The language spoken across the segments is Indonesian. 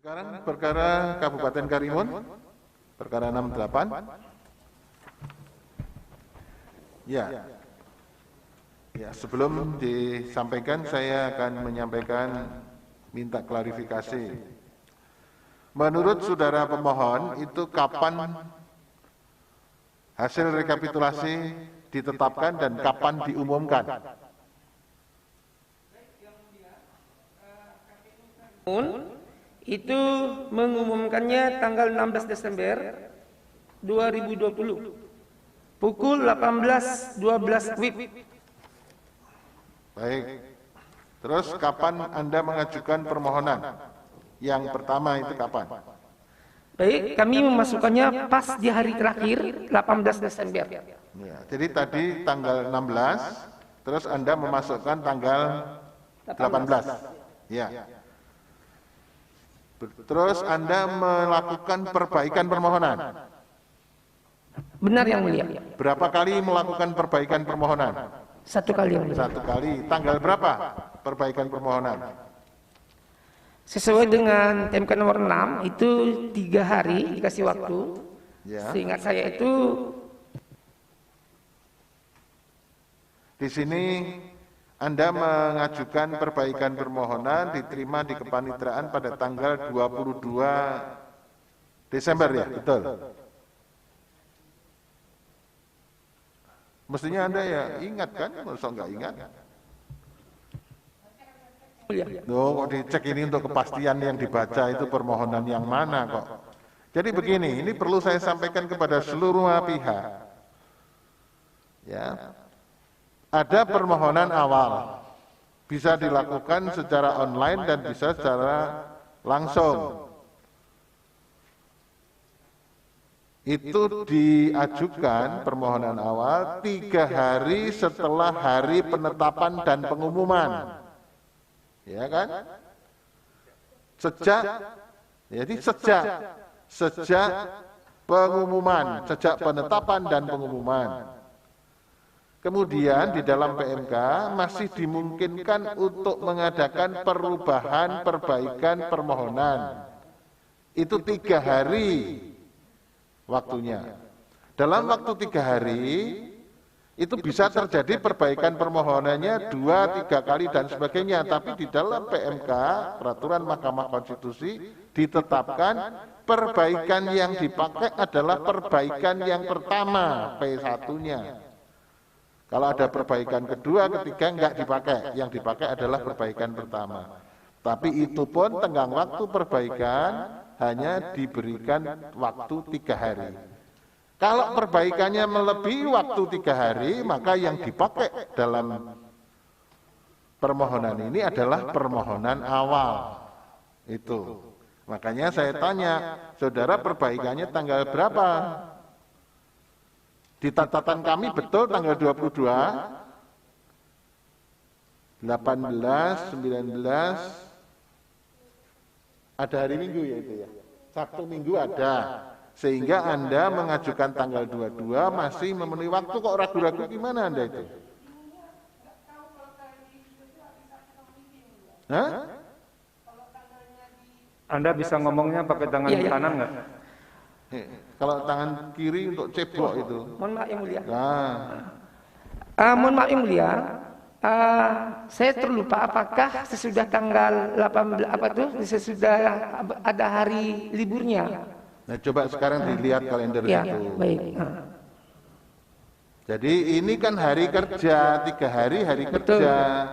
Sekarang perkara Kabupaten Karimun, perkara 68. Ya, sebelum disampaikan saya akan menyampaikan minta klarifikasi. Menurut saudara pemohon, itu kapan hasil rekapitulasi ditetapkan dan kapan diumumkan? Itu mengumumkannya tanggal 16 Desember 2020 pukul 18.12 WIB. Baik. Terus kapan Anda mengajukan permohonan? Yang pertama itu kapan? Baik, kami memasukkannya pas di hari terakhir 18 Desember. Ya, jadi tadi tanggal 16, terus Anda memasukkan tanggal 18. Ya. Terus Anda melakukan perbaikan permohonan. Benar yang mulia. Berapa kali melakukan perbaikan permohonan? Satu kali yang mulia. Satu kali. Tanggal berapa perbaikan permohonan? Sesuai dengan TMK nomor 6 itu 3 hari dikasih waktu. Ya. Seingat saya itu Di sini Anda mengajukan perbaikan permohonan diterima di kepanitraan pada tanggal 22 Desember ya, betul? Mestinya Anda ya ingat kan, masa nggak ingat? Loh, kok dicek ini untuk kepastian yang dibaca itu permohonan yang mana kok? Jadi begini, ini perlu saya sampaikan kepada seluruh pihak. Ya. Ada permohonan awal, bisa dilakukan secara online dan bisa secara langsung. Itu diajukan permohonan awal 3 hari setelah hari penetapan dan pengumuman. Ya kan? Sejak pengumuman, sejak penetapan dan pengumuman. Kemudian di dalam PMK masih dimungkinkan untuk mengadakan perubahan perbaikan permohonan. Itu 3 hari waktunya. Dalam waktu 3 hari itu bisa terjadi perbaikan permohonannya 2-3 kali dan sebagainya. Tapi di dalam PMK, Peraturan Mahkamah Konstitusi, ditetapkan perbaikan yang dipakai adalah perbaikan yang pertama, P1-nya. Kalau ada perbaikan kedua, ketiga enggak dipakai. Yang dipakai adalah perbaikan pertama. Tapi itu pun tenggang waktu perbaikan hanya diberikan waktu 3 hari. Kalau perbaikannya melebihi waktu 3 hari, maka yang dipakai dalam permohonan ini adalah permohonan awal. Itu. Makanya saya tanya, saudara perbaikannya tanggal berapa? Di catatan kami betul tanggal 22, 18, 19, ada hari Minggu ya itu ya. Sabtu Minggu ada. Sehingga Anda mengajukan tanggal 22 masih memenuhi waktu, kok ragu-ragu gimana Anda itu? Hah? Anda bisa ngomongnya pakai tangan kanan nggak? Kalau tangan kiri untuk cebok itu. mohon maaf yang mulia. Nah, Mohon maaf yang mulia. Saya terlupa apakah sesudah tanggal 18 sesudah ada hari liburnya. nah coba sekarang dilihat kalender Ya, itu. baik. Jadi ini kan hari kerja, 3 hari kerja.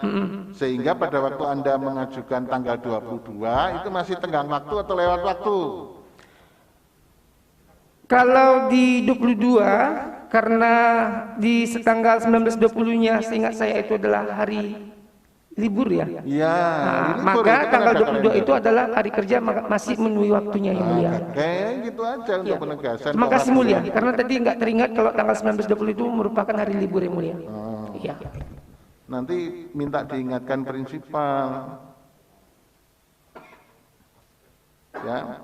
Sehingga pada waktu Anda mengajukan tanggal 22 itu masih tenggang waktu atau lewat waktu? Kalau di 22 karena di tanggal 19-20-nya seingat saya itu adalah hari libur ya. Iya. libur, Maka itu kan tanggal ada 22 kalender. itu adalah hari kerja masih memenuhi waktunya yang mulia. Kayak gitu aja untuk penegasan. Terima kok kasih ragu. mulia karena tadi nggak teringat kalau tanggal 19-20 itu merupakan hari libur yang mulia. Iya. Nanti minta diingatkan prinsipal. Ya.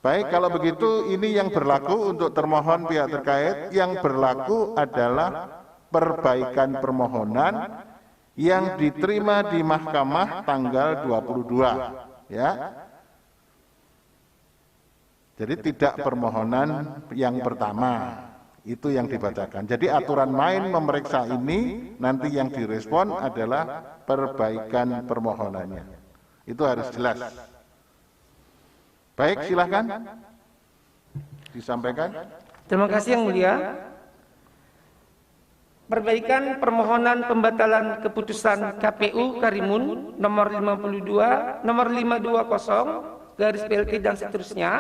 Baik, kalau begitu ini yang berlaku untuk termohon pihak terkait. Yang berlaku adalah perbaikan permohonan yang diterima di mahkamah tanggal 22. Ya. Jadi tidak permohonan yang pertama, itu yang dibacakan. Jadi aturan main memeriksa ini nanti yang direspon adalah perbaikan permohonannya. Itu harus jelas. Baik, silahkan disampaikan. Terima kasih Yang Mulia. Perbaikan permohonan pembatalan keputusan KPU Karimun nomor 52, nomor 520 garis PLT dan seterusnya.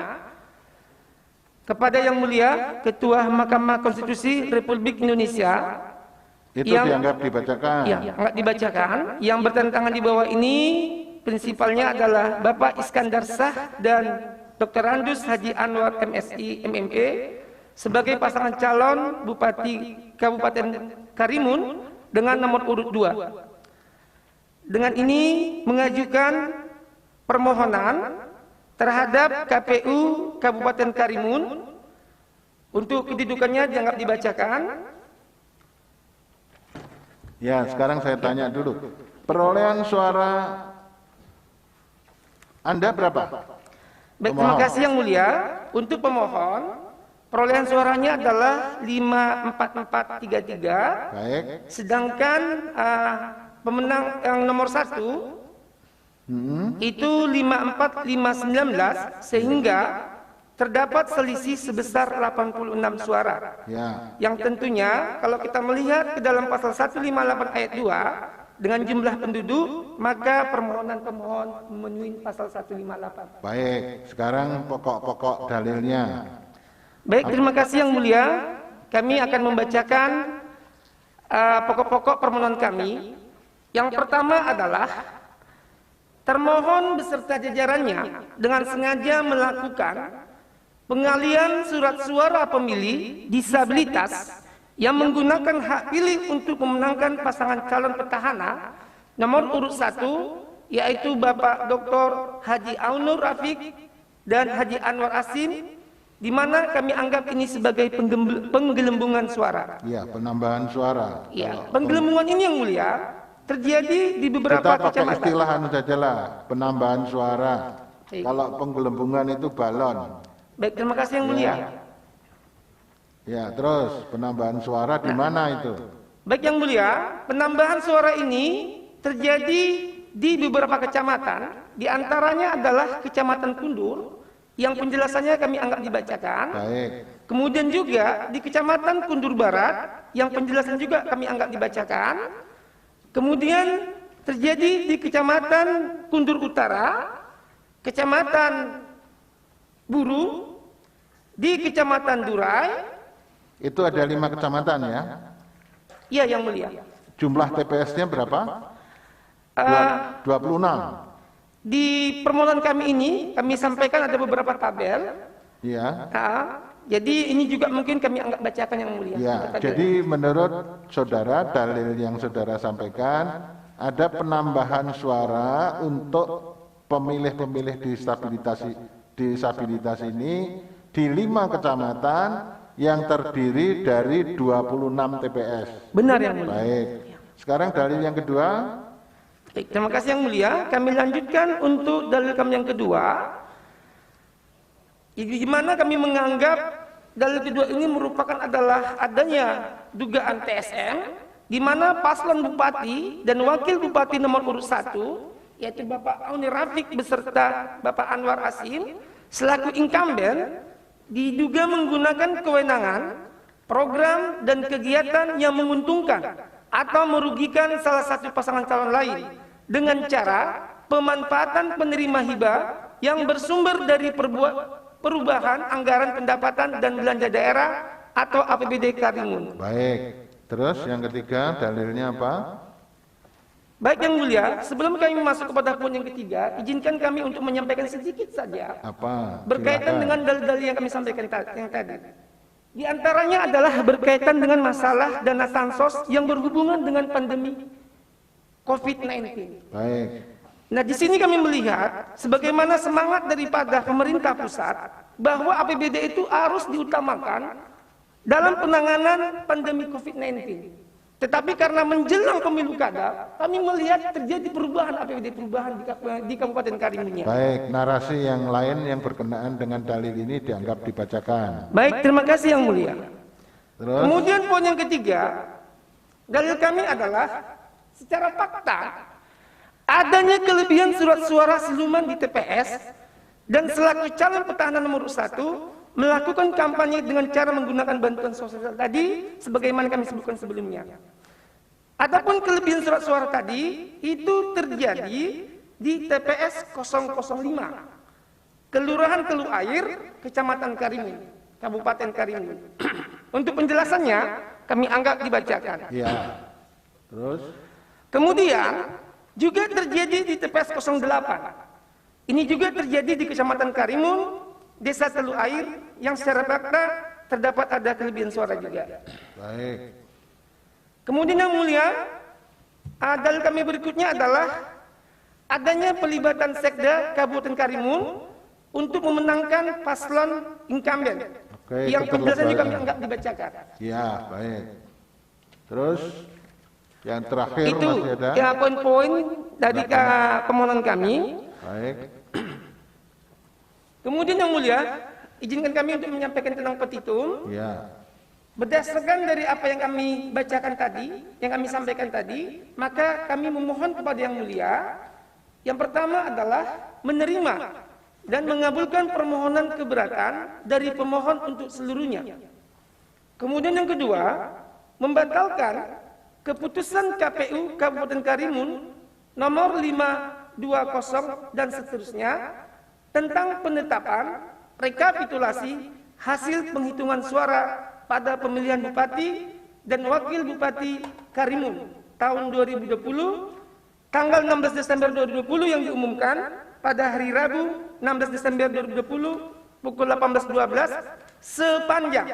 Kepada Yang Mulia Ketua Mahkamah Konstitusi Republik Indonesia, Itu dianggap dibacakan. Ya, enggak dibacakan. Yang bertentangan di bawah ini prinsipalnya adalah Bapak Iskandar Shah dan Dr. Andus Haji Anwar MSI MMP sebagai pasangan calon Bupati Kabupaten Karimun dengan nomor urut 2. Dengan ini mengajukan permohonan terhadap KPU Kabupaten Karimun untuk kedudukannya dianggap dibacakan. Ya, sekarang saya tanya dulu. Perolehan suara Anda berapa? Baik, terima kasih Yang Mulia. Untuk pemohon, perolehan suaranya adalah 54433. Baik. Sedangkan pemenang yang nomor 1 itu 54519, sehingga terdapat selisih sebesar 86 suara. Ya. Yang tentunya kalau kita melihat ke dalam pasal 158 ayat 2 dengan jumlah penduduk, maka permohonan pemohon memenuhi pasal 158. Baik, sekarang pokok-pokok dalilnya. Baik, terima kasih Yang Mulia. Kami akan membacakan pokok-pokok permohonan kami. Yang pertama adalah termohon beserta jajarannya dengan sengaja melakukan pengalian surat suara pemilih disabilitas yang menggunakan hak pilih untuk memenangkan pasangan calon petahana nomor urut 1, yaitu Bapak Dr. Haji Aunur Rafiq dan Haji Anwar Asim, di mana kami anggap ini sebagai penggelembungan suara. Ya, penambahan suara. Ya, penggelembungan ini Yang Mulia terjadi di beberapa Kita pakai kecamatan. istilah anu sajalah, penambahan suara. Baik. Kalau penggelembungan itu balon. Baik, terima kasih Yang Mulia. Ya, terus penambahan suara di mana itu? Baik Yang Mulia, penambahan suara ini terjadi di beberapa kecamatan, di antaranya adalah Kecamatan Kundur, yang penjelasannya kami anggap dibacakan. Baik. Kemudian juga di Kecamatan Kundur Barat, yang penjelasan juga kami anggap dibacakan. Kemudian terjadi di Kecamatan Kundur Utara, Kecamatan Buru, di Kecamatan Durai. Itu ada 5 kecamatan ya. Iya Yang Mulia. Jumlah TPS-nya berapa? 26. Di permohonan kami ini, kami sampaikan ada beberapa tabel. Ya. Jadi ini juga mungkin kami anggap bacakan Yang Mulia. Ya, jadi menurut saudara, dalil yang saudara sampaikan, ada penambahan suara untuk pemilih-pemilih disabilitas ini di 5 kecamatan yang terdiri dari 26 TPS. Benar Yang Mulia. Baik. Sekarang dalil yang kedua. Baik, terima kasih Yang Mulia. Kami lanjutkan untuk dalil kami yang kedua. Di mana kami menganggap dalil kedua ini merupakan adalah adanya dugaan TSM, di mana paslon bupati dan wakil bupati nomor urut 1, yaitu Bapak Aunur Rafiq beserta Bapak Anwar Asim, selaku incumbent, diduga menggunakan kewenangan, program dan kegiatan yang menguntungkan atau merugikan salah satu pasangan calon lain dengan cara pemanfaatan penerima hibah yang bersumber dari perubahan anggaran pendapatan dan belanja daerah atau APBD Karimun. Baik. Terus yang ketiga dalilnya apa? Baik Yang Mulia, sebelum kami masuk kepada poin yang ketiga, izinkan kami untuk menyampaikan sedikit saja Apa? berkaitan Silakan. dengan dalil-dalil yang kami sampaikan yang tadi. Di antaranya adalah berkaitan dengan masalah dana Sansos yang berhubungan dengan pandemi COVID-19. Baik. Nah, di sini kami melihat sebagaimana semangat daripada pemerintah pusat bahwa APBD itu harus diutamakan dalam penanganan pandemi COVID-19. Tetapi karena menjelang pemilu kada, kami melihat terjadi perubahan APBD di Kabupaten Karimun. Baik, narasi yang lain yang berkenaan dengan dalil ini dianggap dibacakan. Baik, terima kasih Yang Mulia. Terus? Kemudian poin yang ketiga, dalil kami adalah secara fakta adanya kelebihan surat suara siluman di TPS dan selaku calon petahana nomor 1 melakukan kampanye dengan cara menggunakan bantuan sosial tadi sebagaimana kami sebutkan sebelumnya. Adapun kelebihan surat suara tadi itu terjadi di TPS 005 Kelurahan Keluh Air, Kecamatan Karimun, Kabupaten Karimun. Untuk penjelasannya kami anggap dibacakan. Iya. Terus? Kemudian juga terjadi di TPS 08. Ini juga terjadi di Kecamatan Karimun, Desa Keluh Air, yang secara fakta terdapat ada kelebihan suara juga. Baik. Kemudian Yang Mulia, dalil kami berikutnya adalah adanya pelibatan Sekda Kabupaten Karimun untuk memenangkan paslon incumbent. Oke, yang penjelasan juga kami keterlibatan. anggap dibacakan. Ya, baik. Terus yang terakhir Itu masih ada? ya poin-poin dari permohonan kami. Baik. Kemudian Yang Mulia, izinkan kami untuk menyampaikan tentang petitum. Ya. Berdasarkan dari apa yang kami bacakan tadi, yang kami sampaikan tadi, maka kami memohon kepada Yang Mulia, yang pertama adalah menerima dan mengabulkan permohonan keberatan dari pemohon untuk seluruhnya. Kemudian yang kedua, membatalkan keputusan KPU Kabupaten Karimun nomor 520 dan seterusnya tentang penetapan rekapitulasi hasil penghitungan suara pada pemilihan Bupati dan Wakil Bupati Karimun tahun 2020 tanggal 16 Desember 2020 yang diumumkan pada hari Rabu 16 Desember 2020 pukul 18.12 sepanjang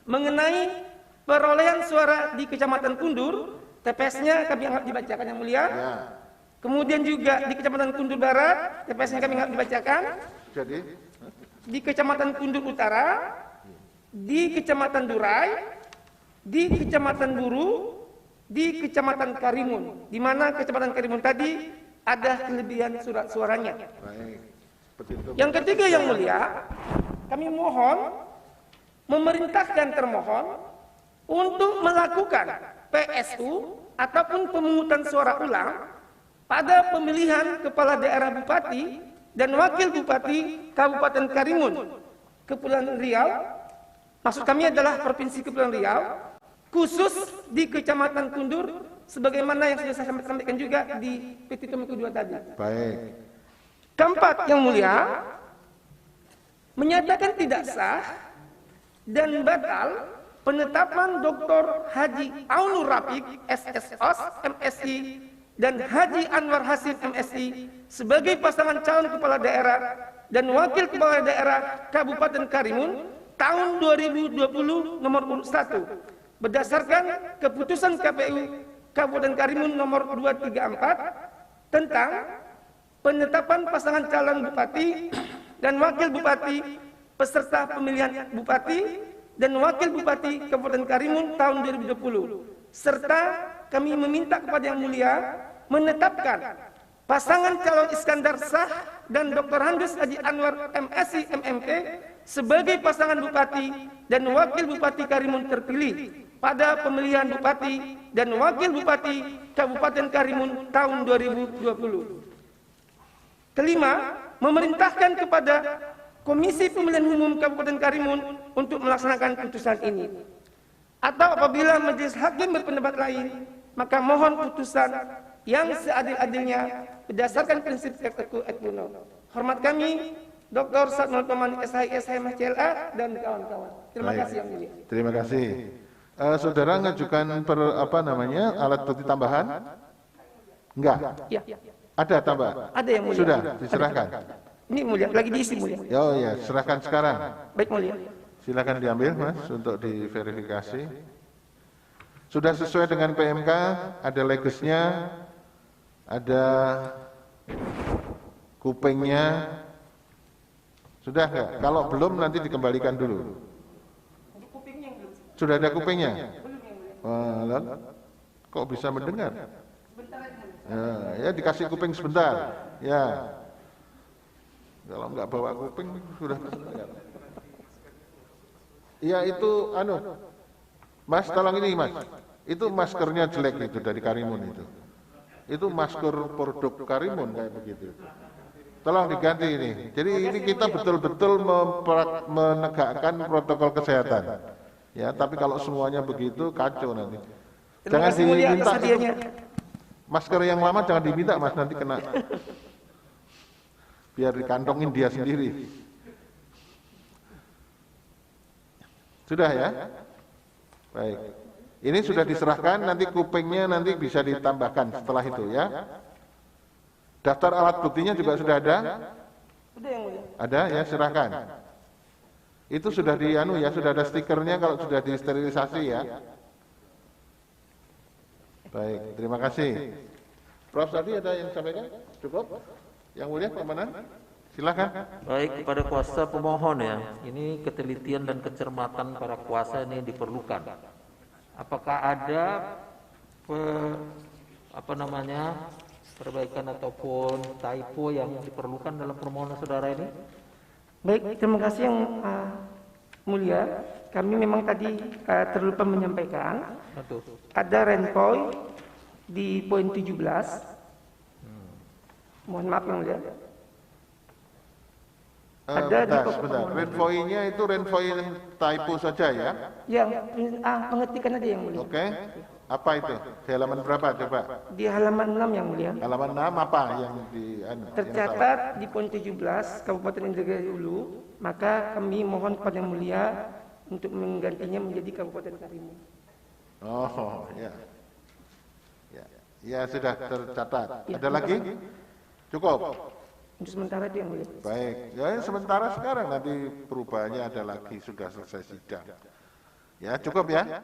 mengenai perolehan suara di Kecamatan Kundur, TPS-nya kami anggap dibacakan Yang Mulia. Ya. Kemudian juga di Kecamatan Kundur Barat, TPS-nya kami anggap dibacakan. Jadi Di Kecamatan Kundur Utara, di Kecamatan Durai, di Kecamatan Buru, di Kecamatan Karimun, di mana Kecamatan Karimun tadi ada kelebihan surat suaranya. baik. Petitum. Yang ketiga Yang Mulia, kami mohon memerintahkan termohon untuk melakukan PSU ataupun pemungutan suara ulang pada pemilihan kepala daerah bupati dan wakil bupati Kabupaten Karimun, Kepulauan Riau. Maksud kami adalah Provinsi Kepulauan Riau, khusus di Kecamatan Kundur, sebagaimana yang sudah saya sampaikan juga di petitum kedua tadi. Baik. Keempat Yang Mulia, menyatakan tidak sah dan batal penetapan Dr. Haji Aunur Rafiq SSOS MSI dan Haji Anwar Hasim MSI sebagai pasangan calon kepala daerah dan wakil kepala daerah Kabupaten Karimun tahun 2020 nomor urut 1 berdasarkan keputusan KPU Kabupaten Karimun nomor 234 tentang penetapan pasangan calon bupati dan wakil bupati peserta pemilihan bupati dan wakil bupati Kabupaten Karimun tahun 2020 serta kami meminta kepada Yang Mulia menetapkan pasangan calon Iskandar Shah dan Dr. Handus Haji Anwar MSI MMT sebagai pasangan bupati dan wakil bupati Karimun terpilih pada pemilihan bupati dan wakil bupati Kabupaten Karimun tahun 2020. Kelima, memerintahkan kepada Komisi Pemilihan Umum Kabupaten Karimun untuk melaksanakan putusan ini. Atau apabila majelis hakim berpendapat lain, maka mohon putusan yang seadil-adilnya berdasarkan prinsip et uno. Hormat kami, Dr. Satnul Komanik SHI MHCLA dan kawan-kawan. Terima kasih Yang Mulia. Terima kasih. Saudara mengajukan alat bukti tambahan? Enggak. Ya, Ada tambah? ada Yang Mulia. Sudah diserahkan. Ini Mulia, lagi diisi Mulia. Oh ya, serahkan sekarang. Baik Mulia. Silakan diambil Mas untuk diverifikasi. Sudah sesuai dengan PMK, ada legusnya, ada kupingnya. Sudah enggak? Kalau belum nanti dikembalikan dulu. Sudah ada kupingnya? Lah, kok bisa mendengar? Ya dikasih kuping sebentar. Ya. Kalau nggak bawa kuping sudah mendengar. Ya itu Mas, tolong ini Mas. Itu maskernya jelek itu dari Karimun itu. Itu masker produk Karimun kayak begitu. Tolong diganti ini. Jadi ini kita betul-betul menegakkan protokol kesehatan. Ya, tapi kalau semuanya begitu kacau nanti. Jangan diminta masker yang lama, jangan diminta Mas, nanti kena. Biar dikantongin dia sendiri. Sudah ya? Baik. Ini sudah diserahkan, nanti kupingnya nanti bisa ditambahkan setelah itu ya. Daftar alat buktinya juga sudah ada? Sudah yang mulia. Ada ya, serahkan. Itu sudah ya, sudah ada stikernya kalau sudah disterilisasi ya. Baik, terima kasih. Prof tadi ada yang sampaikan? Cukup? Yang mulia kemana? Silakan. Baik, kepada kuasa pemohon ya, ini ketelitian dan kecermatan para kuasa ini diperlukan. Apakah ada perbaikan ataupun typo yang diperlukan dalam permohonan saudara ini? Baik, terima kasih yang mulia. Kami memang tadi terlupa menyampaikan. Betul. Ada renvoy di poin 17. Mohon maaf yang mulia. Sebentar. Renvoy-nya itu renvoy typo saja ya? Yang pengetikan aja yang mulia. Oke. Apa itu? Di halaman berapa coba? Di halaman 6 yang mulia. Halaman 6 apa yang Tercatat di poin 17 Kabupaten Indragiri Hulu, maka kami mohon kepada yang mulia untuk menggantinya menjadi Kabupaten Karimun. Oh, ya. Ya, sudah tercatat. Ya, Ada lagi? Cukup. Untuk sementara itu yang mulia. Baik, ya sementara sekarang nanti perubahannya ada lagi sudah selesai sidang. Ya, cukup ya.